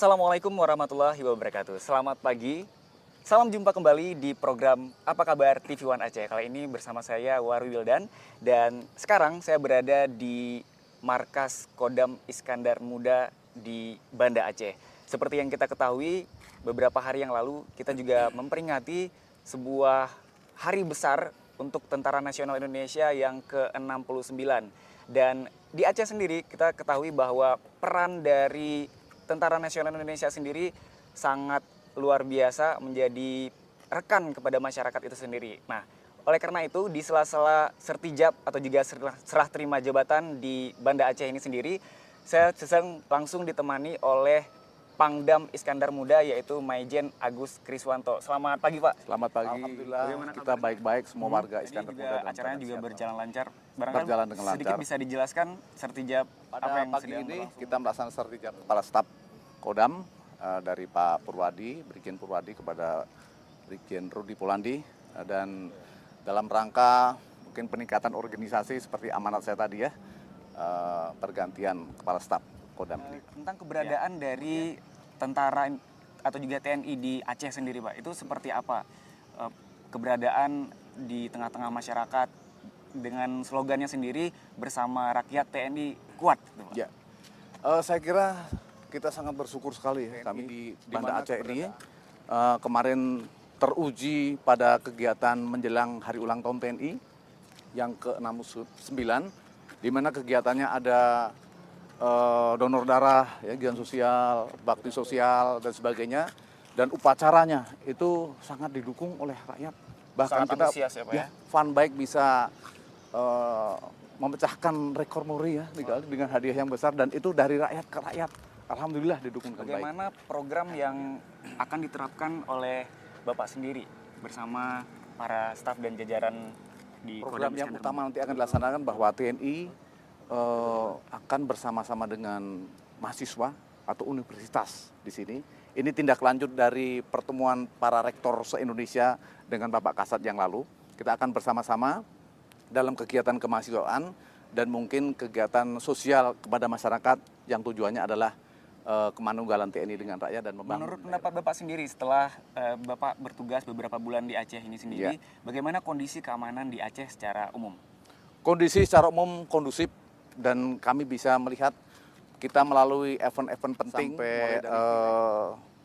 Assalamualaikum warahmatullahi wabarakatuh. Selamat pagi. Salam jumpa kembali di program Apa Kabar TV One Aceh. Kali ini bersama saya Warwi Wildan dan sekarang saya berada di markas Kodam Iskandar Muda di Banda Aceh. Seperti yang kita ketahui, beberapa hari yang lalu kita juga memperingati sebuah hari besar untuk Tentara Nasional Indonesia yang ke-69. Dan di Aceh sendiri kita ketahui bahwa peran dari Tentara Nasional Indonesia sendiri sangat luar biasa menjadi rekan kepada masyarakat itu sendiri. Nah, oleh karena itu di sela-sela sertijab atau juga serah terima jabatan di Banda Aceh ini sendiri, saya langsung ditemani oleh Pangdam Iskandar Muda yaitu Maijen Agus Kriswanto. Selamat pagi, Pak. Selamat pagi. Alhamdulillah Kita baik-baik semua warga Iskandar Muda. Muda. Acaranya juga berjalan lancar. Berjalan dengan lancar. Sedikit bisa dijelaskan sertijab Pada apa yang pagi sedang ini berlangsung? kita melaksanakan sertijab Kepala Staf Kodam dari Pak Purwadi, Brigjen Purwadi kepada Brigjen Rudi Polandi, dan dalam rangka mungkin peningkatan organisasi seperti amanat saya tadi ya, pergantian Kepala Staf Kodam ini. Tentang keberadaan dari tentara atau juga TNI di Aceh sendiri, Pak, itu seperti apa keberadaan di tengah-tengah masyarakat dengan slogannya sendiri bersama rakyat TNI kuat, gitu, Pak? Ya, saya kira kita sangat bersyukur sekali ya, kami di Banda Aceh ini kemarin teruji pada kegiatan menjelang Hari Ulang Tahun TNI yang ke-69, di mana kegiatannya ada donor darah, ya, giant sosial, bakti sosial dan sebagainya, dan upacaranya itu sangat didukung oleh rakyat. Bahkan Sangat kita antusias ya, Pak, ya? fun bike bisa memecahkan rekor muri ya dengan hadiah yang besar, dan itu dari rakyat ke rakyat. Alhamdulillah didukung dengan baik. Bagaimana program yang akan diterapkan oleh Bapak sendiri bersama para staf dan jajaran di Program Kodam yang Iskandar utama nanti akan dilaksanakan bahwa TNI akan bersama-sama dengan mahasiswa atau universitas di sini. Ini tindak lanjut dari pertemuan para rektor se-Indonesia dengan Bapak Kasat yang lalu. Kita akan bersama-sama dalam kegiatan kemahasiswaan dan mungkin kegiatan sosial kepada masyarakat yang tujuannya adalah kemanunggalan TNI dengan rakyat dan membangun. Menurut pendapat Bapak sendiri setelah Bapak bertugas beberapa bulan di Aceh ini sendiri, bagaimana kondisi keamanan di Aceh secara umum? Kondisi secara umum kondusif, dan kami bisa melihat kita melalui event-event penting sampai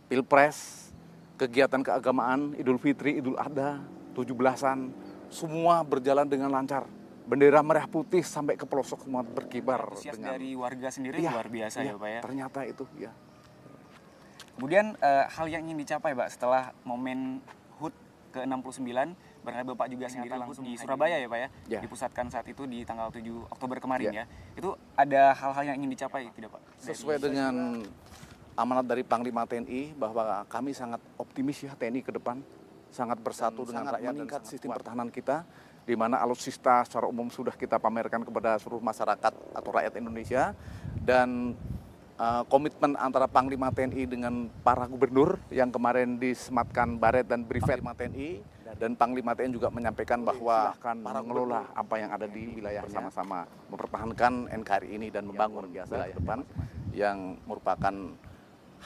Pilpres, kegiatan keagamaan, Idul Fitri, Idul Adha, 17-an, semua berjalan dengan lancar. Bendera merah putih sampai ke pelosok semua berkibar. Antusias dari warga sendiri luar biasa ya, Pak, ya? Ternyata itu ya. Kemudian hal yang ingin dicapai, Pak, setelah momen HUT ke-69, barangkali Bapak juga sendiri langsung di Surabaya ya, Pak, ya? Ya. Dipusatkan saat itu di tanggal 7 Oktober kemarin ya. Itu ada hal-hal yang ingin dicapai tidak, Pak? Sesuai dengan amanat dari Panglima TNI bahwa kami sangat optimis ya TNI ke depan, sangat bersatu dengan rakyat, meningkat sistem pertahanan kita, di mana alutsista secara umum sudah kita pamerkan kepada seluruh masyarakat atau rakyat Indonesia, dan komitmen antara Panglima TNI dengan para gubernur yang kemarin disematkan baret dan briefet Panglima TNI, dan Panglima TNI juga menyampaikan bahwa akan mengelola apa yang ada di wilayah bersama-sama, mempertahankan NKRI ini dan membangun wilayah depan yang merupakan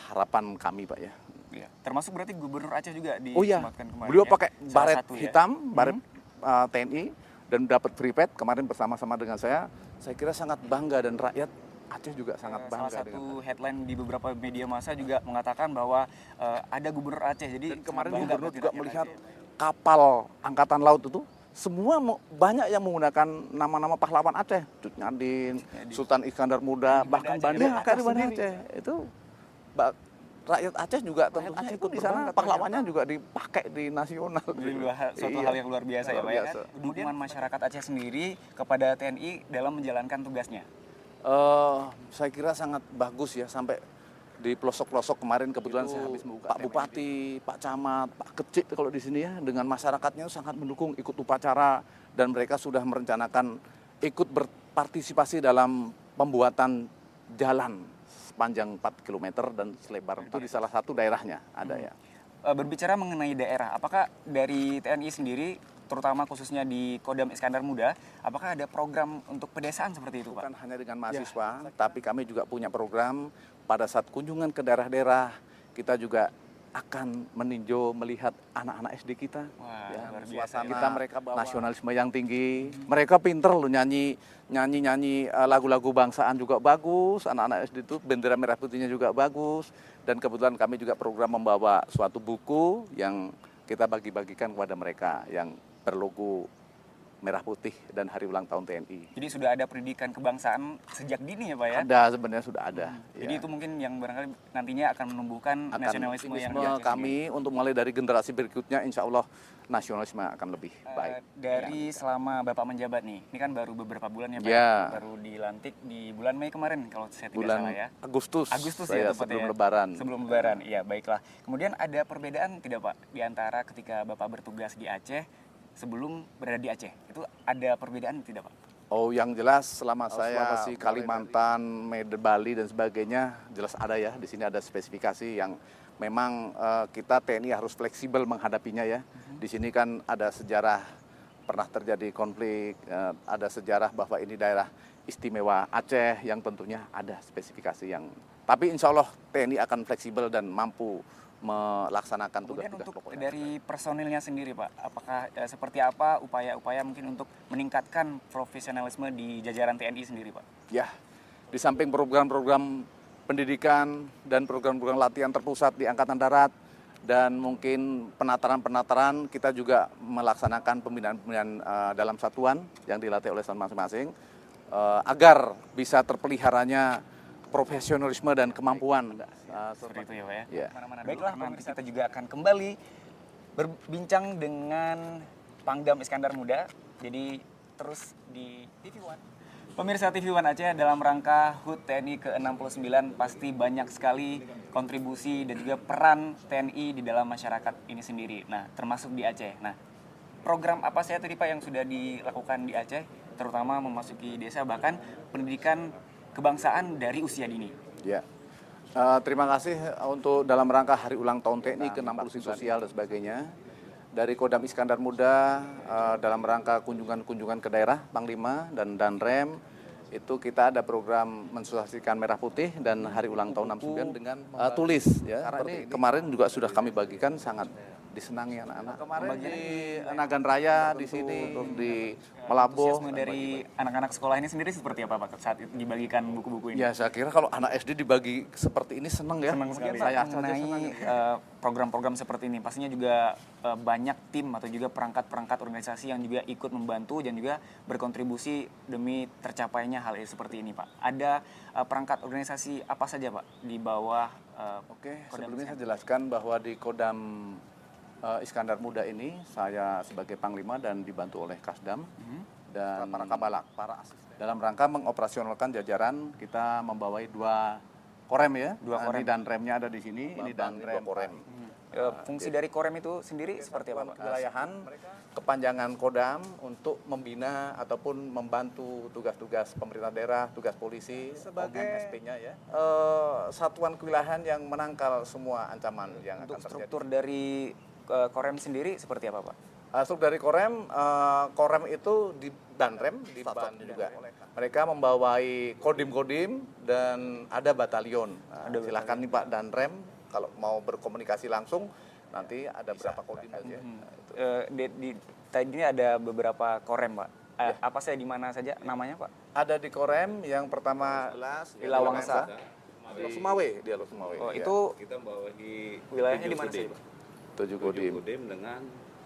harapan kami, Pak ya. Ya. Termasuk berarti Gubernur Aceh juga Oh iya, disematkan kemarin. beliau ya? pakai baret Salah satu, ya? hitam, baret TNI, dan dapat private kemarin bersama-sama dengan saya. Saya kira sangat bangga, dan rakyat Aceh juga sangat bangga. Salah satu dengan headline di beberapa media massa juga mengatakan bahwa ada Gubernur Aceh. Jadi dan kemarin bangga gubernur berarti juga rakyat melihat Aceh. kapal angkatan laut itu semua banyak yang menggunakan nama-nama pahlawan Aceh, Cut Nyadin, Sultan Iskandar Muda, bahkan Banda Aceh sendiri. Itu rakyat Aceh juga tentunya ikut di sana, pahlawannya juga dipakai di nasional. Jadi suatu hal yang luar biasa ya, Pak, ya. Dukungan masyarakat Aceh sendiri kepada TNI dalam menjalankan tugasnya. Saya kira sangat bagus ya, sampai di pelosok-pelosok kemarin kebetulan saya habis membuka Pak Bupati, Pak Camat, Pak Kecik kalau di sini ya, dengan masyarakatnya sangat mendukung ikut upacara, dan mereka sudah merencanakan ikut berpartisipasi dalam pembuatan jalan sepanjang 4 km dan selebar itu di salah satu daerahnya ada ya. Berbicara mengenai daerah, apakah dari TNI sendiri, terutama khususnya di Kodam Iskandar Muda, apakah ada program untuk pedesaan seperti itu, Pak? Bukan hanya dengan mahasiswa, tapi kami juga punya program pada saat kunjungan ke daerah-daerah kita juga akan meninjau melihat anak-anak SD kita. Wah, Ya, luar biasa. suasana kita mereka bawa nasionalisme yang tinggi. Mereka pinter loh nyanyi lagu-lagu bangsaan juga bagus. Anak-anak SD itu bendera merah putihnya juga bagus. Dan kebetulan kami juga program membawa suatu buku yang kita bagi-bagikan kepada mereka yang berlogo merah putih dan hari ulang tahun TNI. Jadi sudah ada pendidikan kebangsaan sejak dini ya Pak ya? Ada, sebenarnya sudah ada. Jadi itu mungkin yang barangkali nantinya akan menumbuhkan nasionalisme yang kami untuk mulai dari generasi berikutnya, insya Allah nasionalisme akan lebih baik. Dari selama Bapak menjabat nih, ini kan baru beberapa bulan ya Pak, Ya. baru dilantik di bulan Mei kemarin kalau saya tidak Bulan salah ya. Agustus Ya tepatnya sebelum ya. Lebaran. Sebelum Lebaran, iya baiklah. Kemudian ada perbedaan tidak Pak di antara ketika Bapak bertugas di Aceh sebelum berada di Aceh? Itu ada perbedaan tidak Pak? Oh, yang jelas selama saya Sulawesi, Kalimantan, Bali dan sebagainya jelas ada ya. Di sini ada spesifikasi yang memang kita TNI harus fleksibel menghadapinya ya. Di sini kan ada sejarah pernah terjadi konflik, ada sejarah bahwa ini daerah istimewa Aceh yang tentunya ada spesifikasi yang. Tapi insya Allah TNI akan fleksibel dan mampu melaksanakan Kemudian tugas-tugas untuk pokoknya. dari personilnya sendiri Pak, apakah seperti apa upaya-upaya mungkin untuk meningkatkan profesionalisme di jajaran TNI sendiri Pak? Ya, di samping program-program pendidikan dan program-program latihan terpusat di Angkatan Darat dan mungkin penataran-penataran, kita juga melaksanakan pembinaan-pembinaan dalam satuan yang dilatih oleh satuan masing-masing agar bisa terpeliharanya profesionalisme dan kemampuan. Seperti itu ya Pak ya? Ya. Mana-mana baiklah, pemirsa kita juga akan kembali berbincang dengan Pangdam Iskandar Muda. Jadi terus di TV One. Pemirsa TV One Aceh, dalam rangka HUT TNI ke-69 pasti banyak sekali kontribusi dan juga peran TNI di dalam masyarakat ini sendiri. Nah, termasuk di Aceh. Nah, program apa saja tadi Pak yang sudah dilakukan di Aceh, terutama memasuki desa, bahkan pendidikan kebangsaan dari usia dini? Ya. Terima kasih untuk dalam rangka hari ulang tahun TNI ke-69 sosial dan sebagainya. Dari Kodam Iskandar Muda dalam rangka kunjungan-kunjungan ke daerah Panglima dan Danrem itu kita ada program mensosialisasikan merah putih dan hari ulang tahun 69 dengan tulis ya. Karena ini kemarin juga sudah kami bagikan, sangat disenangi anak-anak. Kemarin di Nagan Raya di sini di Melabuh. Antusiasme dari anak-anak sekolah ini sendiri seperti apa Pak saat dibagikan buku-buku ini? Ya, saya kira kalau anak SD dibagi seperti ini senang ya. Senang sekali. Saya saja Mengenai senang. program-program seperti ini pastinya juga banyak tim atau juga perangkat-perangkat organisasi yang juga ikut membantu dan juga berkontribusi demi tercapainya hal seperti ini Pak. Ada perangkat organisasi apa saja Pak di bawah Oke, sebelumnya saya jelaskan bahwa di Kodam Iskandar Muda ini saya sebagai Panglima dan dibantu oleh Kasdam dan para kabalak, para asisten. Dalam rangka mengoperasionalkan jajaran, kita membawai 2 korem ya. Ini dan remnya ada di sini, ini dan rem korem. Fungsi dari korem itu sendiri seperti apa Pak? Kewilayahan, kepanjangan Kodam untuk membina ataupun membantu tugas-tugas pemerintah daerah, tugas polisi sebagai SP-nya ya. Satuan kewilayahan yang menangkal semua ancaman yang Untuk akan terjadi. struktur dari korem sendiri seperti apa Pak? Struktur dari korem itu di Danrem, di Ban juga. Mereka membawai kodim-kodim dan ada batalion. Silahkan nih Pak Danrem, kalau mau berkomunikasi langsung, nanti ada berapa kodim aja. Tadi ini ada beberapa korem Pak. Apa saja di mana saja namanya Pak? Ada di korem yang pertama di Lawangsa. Sumawe, dia Sumawe. Oh, ya. itu Kita membawahi wilayahnya 7 di mana kodim. sih Pak? 7 kodim. 7 kodim dengan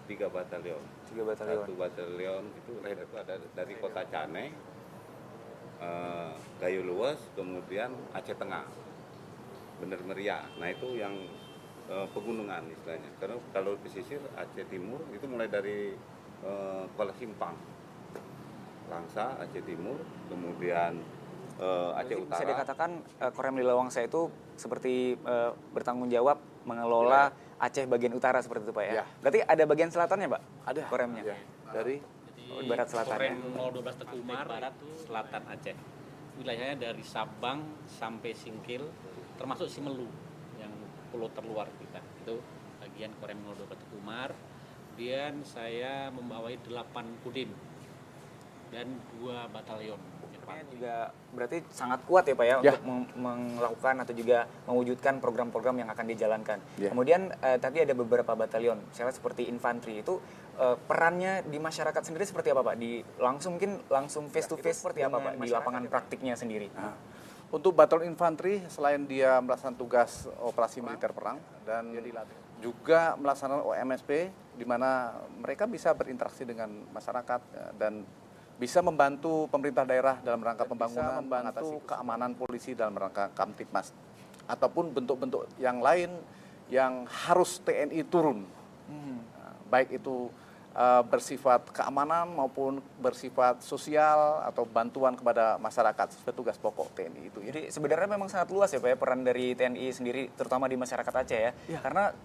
3 batalion. 3 batalion. 1 batalion itu ada dari Kota Cane, Gayo Luas, kemudian Aceh Tengah, Bener Meriah. Nah itu yang pegunungan istilahnya. Karena kalau pesisir Aceh Timur itu mulai dari Kuala Simpang, Langsa, Aceh Timur, kemudian Aceh Utara. Bisa dikatakan korem di Lawangsa itu seperti bertanggung jawab mengelola Aceh bagian utara seperti itu Pak ya? Ya. Berarti ada bagian selatannya Pak? Ada Koremnya? ya. Dari Barat selatan ya? Korem 012 Teku Umar, barat selatan Aceh. Wilayahnya dari Sabang sampai Singkil, termasuk Simelu yang pulau terluar kita. Itu bagian Korem 012 Teku Umar. Kemudian saya membawai 8 kodim. dan 2 batalion Ini juga berarti sangat kuat ya Pak ya, Ya. untuk melakukan atau juga mewujudkan program-program yang akan dijalankan. Ya. Kemudian tadi ada beberapa batalion, misalnya seperti infanteri itu perannya di masyarakat sendiri seperti apa Pak? Mungkin langsung face to face seperti apa Pak di lapangan praktiknya sendiri? Nah, untuk batalion infanteri selain dia melaksanakan tugas operasi militer perang dan juga melaksanakan OMSP di mana mereka bisa berinteraksi dengan masyarakat dan bisa membantu pemerintah daerah dalam rangka pembangunan, membantu keamanan polisi dalam rangka Kamtipmas ataupun bentuk-bentuk yang lain yang harus TNI turun. Nah, baik itu bersifat keamanan maupun bersifat sosial atau bantuan kepada masyarakat sesuai tugas pokok TNI itu ya. Jadi sebenarnya memang sangat luas ya Pak ya peran dari TNI sendiri terutama di masyarakat Aceh ya. Ya. Karena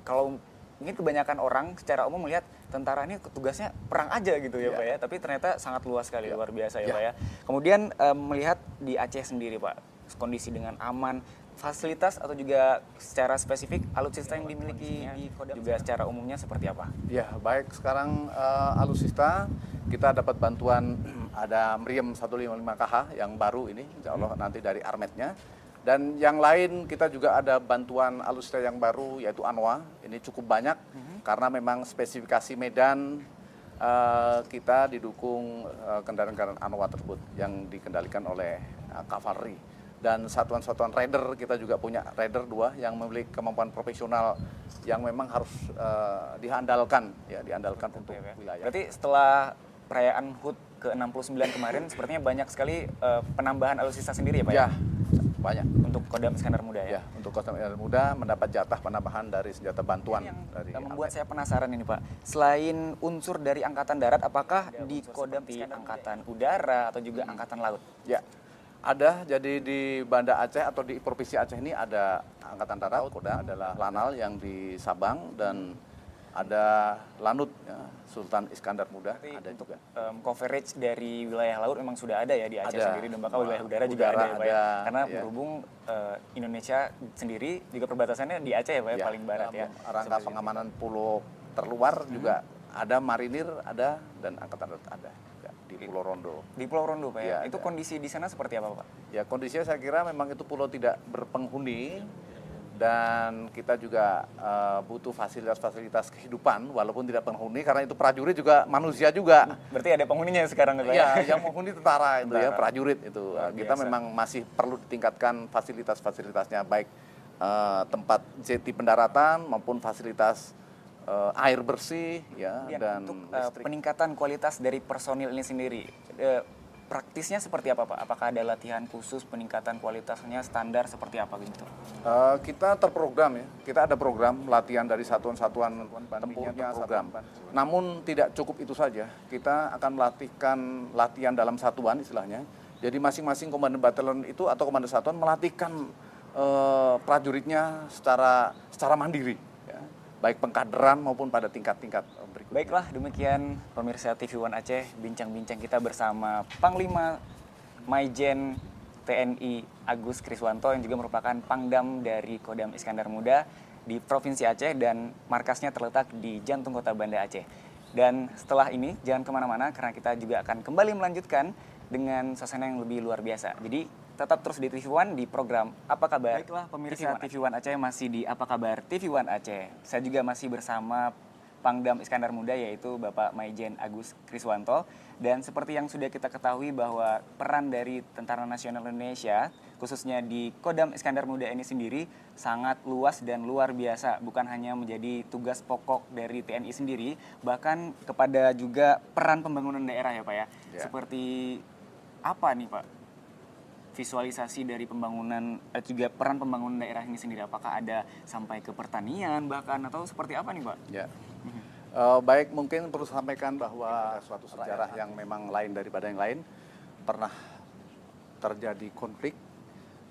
kalau mungkin kebanyakan orang secara umum melihat tentara ini tugasnya perang aja gitu ya Ya. Pak ya, tapi ternyata sangat luas sekali, Ya. luar biasa ya Ya. Pak ya. Kemudian melihat di Aceh sendiri Pak, kondisi dengan aman, fasilitas atau juga secara spesifik alutsista yang dimiliki di Kodam juga secara umumnya seperti apa? Ya, baik. Sekarang alutsista kita dapat bantuan ada Meriam 155KH yang baru ini, insya Allah nanti dari Armetnya. Dan yang lain kita juga ada bantuan alutsista yang baru yaitu ANWA. Ini cukup banyak karena memang spesifikasi medan kita didukung kendaraan-kendaraan ANWA tersebut yang dikendalikan oleh kavaleri. Dan satuan-satuan raider kita juga punya raider 2 yang memiliki kemampuan profesional yang memang harus diandalkan untuk wilayah. Berarti setelah perayaan HUT ke-69 kemarin sepertinya banyak sekali penambahan alutsista sendiri ya Pak Ya, banyak. untuk Kodam Iskandar Muda ya. Ya, untuk Kodam Iskandar Muda mendapat jatah penambahan dari senjata bantuan Yang dari membuat saya penasaran ini Pak, selain unsur dari Angkatan Darat, apakah di Kodam seperti Angkatan Udara atau juga Angkatan Laut? Ya, ada. Jadi di Banda Aceh atau di Provinsi Aceh ini ada Angkatan Darat, Kodam, adalah Lanal yang di Sabang dan ada Lanut, ya, Sultan Iskandar Muda, Berarti ada untuk juga. coverage dari wilayah laut memang sudah ada ya di Aceh Ada. sendiri, dan bahkan wilayah udara juga Udara ada ya Pak ya. ada, Karena ya. berhubung Indonesia sendiri juga perbatasannya di Aceh ya Pak ya, Ya, paling barat ya. dalam rangka Seperti itu. pengamanan pulau terluar juga ada marinir ada dan Angkatan Darat ada ya, di Pulau Rondo. Di Pulau Rondo Pak ya, Ya, itu ada. kondisi di sana seperti apa Pak? Ya kondisinya saya kira memang itu pulau tidak berpenghuni dan kita juga butuh fasilitas-fasilitas kehidupan walaupun tidak penghuni karena itu prajurit juga manusia juga. Berarti ada penghuninya sekarang ya Pak ya? Ya, yang menghuni tentara itu ya, Tentara. prajurit itu. Luar Kita biasa. memang masih perlu ditingkatkan fasilitas-fasilitasnya baik tempat jeti pendaratan maupun fasilitas air bersih ya Kemudian dan untuk listrik. peningkatan kualitas dari personil ini sendiri, praktisnya seperti apa Pak? Apakah ada latihan khusus peningkatan kualitasnya, standar seperti apa gitu? Kita terprogram ya, kita ada program latihan dari satuan-satuan tempurnya program. Namun tidak cukup itu saja, kita akan melatihkan latihan dalam satuan istilahnya. Jadi masing-masing komandan batalion itu atau komandan satuan melatihkan prajuritnya secara mandiri, ya. Baik pengkaderan maupun pada tingkat-tingkat berikutnya. Baiklah, demikian pemirsa TV One Aceh, bincang-bincang kita bersama Panglima Maijen TNI Agus Kriswanto yang juga merupakan Pangdam dari Kodam Iskandar Muda di Provinsi Aceh dan markasnya terletak di jantung kota Banda Aceh. Dan setelah ini jangan kemana-mana karena kita juga akan kembali melanjutkan dengan suasana yang lebih luar biasa. Jadi tetap terus di TV One di program Apa Kabar. Baiklah pemirsa TV One Aceh masih di Apa Kabar TV One Aceh. Saya juga masih bersama Pangdam Iskandar Muda yaitu Bapak Maijen Agus Kriswanto, dan seperti yang sudah kita ketahui bahwa peran dari Tentara Nasional Indonesia khususnya di Kodam Iskandar Muda ini sendiri sangat luas dan luar biasa, bukan hanya menjadi tugas pokok dari TNI sendiri, bahkan kepada juga peran pembangunan daerah ya Pak ya. Ya. Seperti apa nih Pak visualisasi dari pembangunan juga peran pembangunan daerah ini sendiri, apakah ada sampai ke pertanian bahkan atau seperti apa nih Pak? Ya. Baik, mungkin perlu sampaikan bahwa suatu sejarah yang memang lain daripada yang lain, pernah terjadi konflik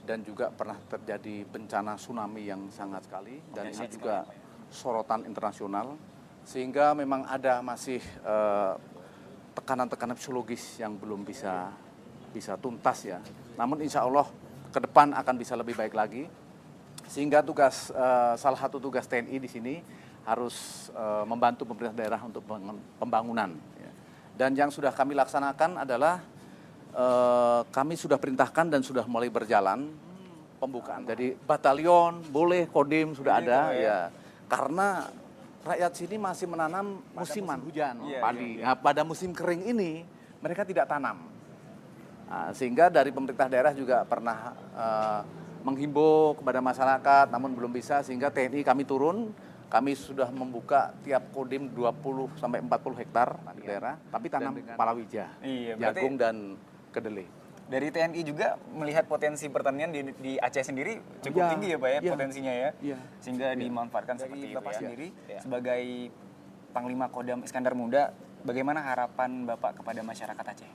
dan juga pernah terjadi bencana tsunami yang sangat sekali dan ini juga sorotan internasional, sehingga memang ada masih tekanan-tekanan psikologis yang belum bisa tuntas ya. Namun insya Allah ke depan akan bisa lebih baik lagi, sehingga salah satu tugas TNI di sini harus membantu pemerintah daerah untuk pembangunan. Ya. Dan yang sudah kami laksanakan adalah kami sudah perintahkan dan sudah mulai berjalan pembukaan. Jadi batalion boleh, kodim sudah Jadi ada itu ya. ya. Karena rakyat sini masih menanam musiman hujan, Iya, padi. iya. Nah, pada musim kering ini mereka tidak tanam. Nah, sehingga dari pemerintah daerah juga pernah menghimbau kepada masyarakat, namun belum bisa, sehingga TNI kami turun. Kami sudah membuka tiap kodim 20 sampai 40 hektar di daerah, tapi tanam palawija, Iya, berarti- jagung dan kedelai. Dari TNI juga melihat potensi pertanian di Aceh sendiri cukup Iya, tinggi ya Pak ya, iya. potensinya ya. Iya. Sehingga dimanfaatkan seperti itu Bapak ya. sendiri, Sebagai Panglima Kodam Iskandar Muda, bagaimana harapan Bapak kepada masyarakat Aceh?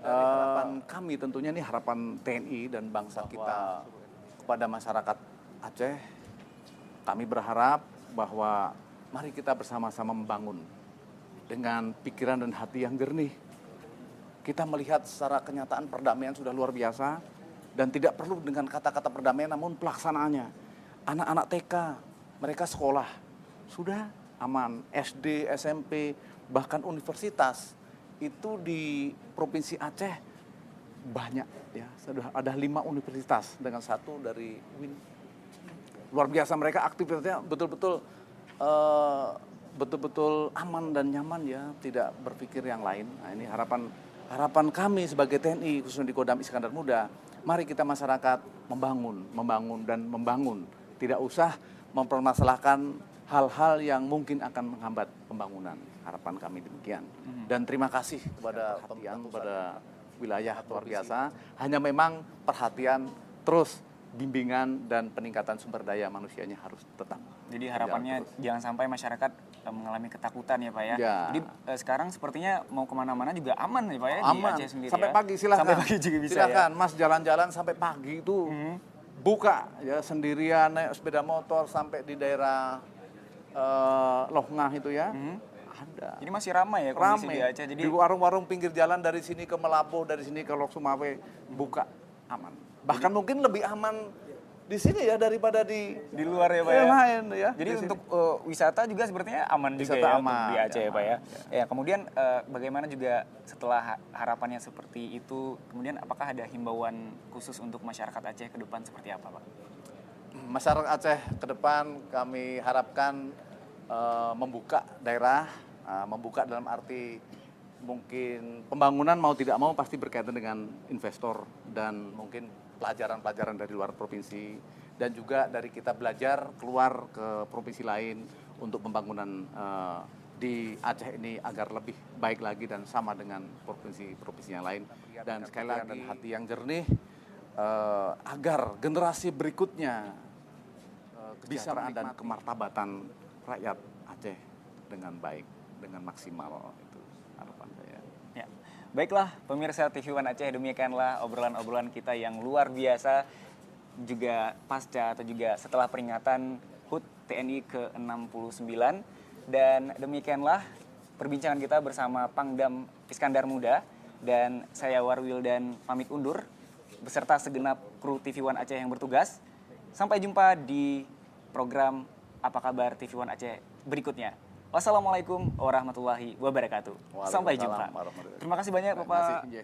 Harapan kami tentunya ini harapan TNI dan bangsa kita kepada masyarakat Aceh. Kami berharap bahwa mari kita bersama-sama membangun dengan pikiran dan hati yang jernih. Kita melihat secara kenyataan perdamaian sudah luar biasa dan tidak perlu dengan kata-kata perdamaian namun pelaksanaannya. Anak-anak TK, mereka sekolah sudah aman, SD, SMP, bahkan universitas itu di Provinsi Aceh banyak ya, sudah ada 5 universitas dengan satu dari UIN. Luar biasa, mereka aktivitasnya betul-betul betul-betul aman dan nyaman ya, tidak berpikir yang lain. Nah, ini harapan kami sebagai TNI khususnya di Kodam Iskandar Muda. Mari kita masyarakat membangun dan membangun. Tidak usah mempermasalahkan hal-hal yang mungkin akan menghambat pembangunan. Harapan kami demikian. Dan terima kasih kepada perhatian kepada wilayah luar biasa. Hanya memang perhatian terus bimbingan dan peningkatan sumber daya manusianya harus tetap. Jadi harapannya jangan sampai masyarakat mengalami ketakutan ya Pak ya. Ya. Jadi sekarang sepertinya mau kemana-mana juga aman ya Pak ya Aman. di Aceh sendiri Sampai ya. pagi silakan. Sampai pagi juga bisa silakan, ya. Mas jalan-jalan sampai pagi itu buka ya, sendirian naik sepeda motor sampai di daerah Lohngah itu ya. Ada. Ini masih ramai ya kondisi Rame. di Aceh. Jadi Di warung-warung pinggir jalan dari sini ke Melabuh, dari sini ke Lok Sumawe buka aman. Bahkan mungkin lebih aman di sini ya daripada di luar ya Pak yang ya. lain ya. Jadi di sini. untuk wisata juga sepertinya aman juga Wisata ya aman, untuk di Aceh ya Pak ya. aman, Ya kemudian bagaimana juga setelah harapannya seperti itu, kemudian apakah ada himbauan khusus untuk masyarakat Aceh ke depan seperti apa Pak? Masyarakat Aceh ke depan kami harapkan membuka daerah, membuka dalam arti mungkin pembangunan mau tidak mau pasti berkaitan dengan investor dan mungkin pelajaran-pelajaran dari luar provinsi dan juga dari kita belajar keluar ke provinsi lain untuk pembangunan di Aceh ini agar lebih baik lagi dan sama dengan provinsi-provinsi yang lain. Dan sekali lagi dan hati yang jernih agar generasi berikutnya kesejahteraan dan kemartabatan rakyat Aceh dengan baik, dengan maksimal, itu harapan saya. Ya, baiklah pemirsa TV One Aceh, demikianlah obrolan-obrolan kita yang luar biasa juga pasca atau juga setelah peringatan HUT TNI ke-69 dan demikianlah perbincangan kita bersama Pangdam Iskandar Muda dan saya Warwil dan pamit undur beserta segenap kru TV One Aceh yang bertugas. Sampai jumpa di program Apa Kabar TV One Aceh berikutnya. Wassalamualaikum warahmatullahi wabarakatuh. Sampai jumpa. Waalaikumsalam warahmatullahi wabarakatuh. Terima kasih banyak Terima Bapak. kasih, Nje.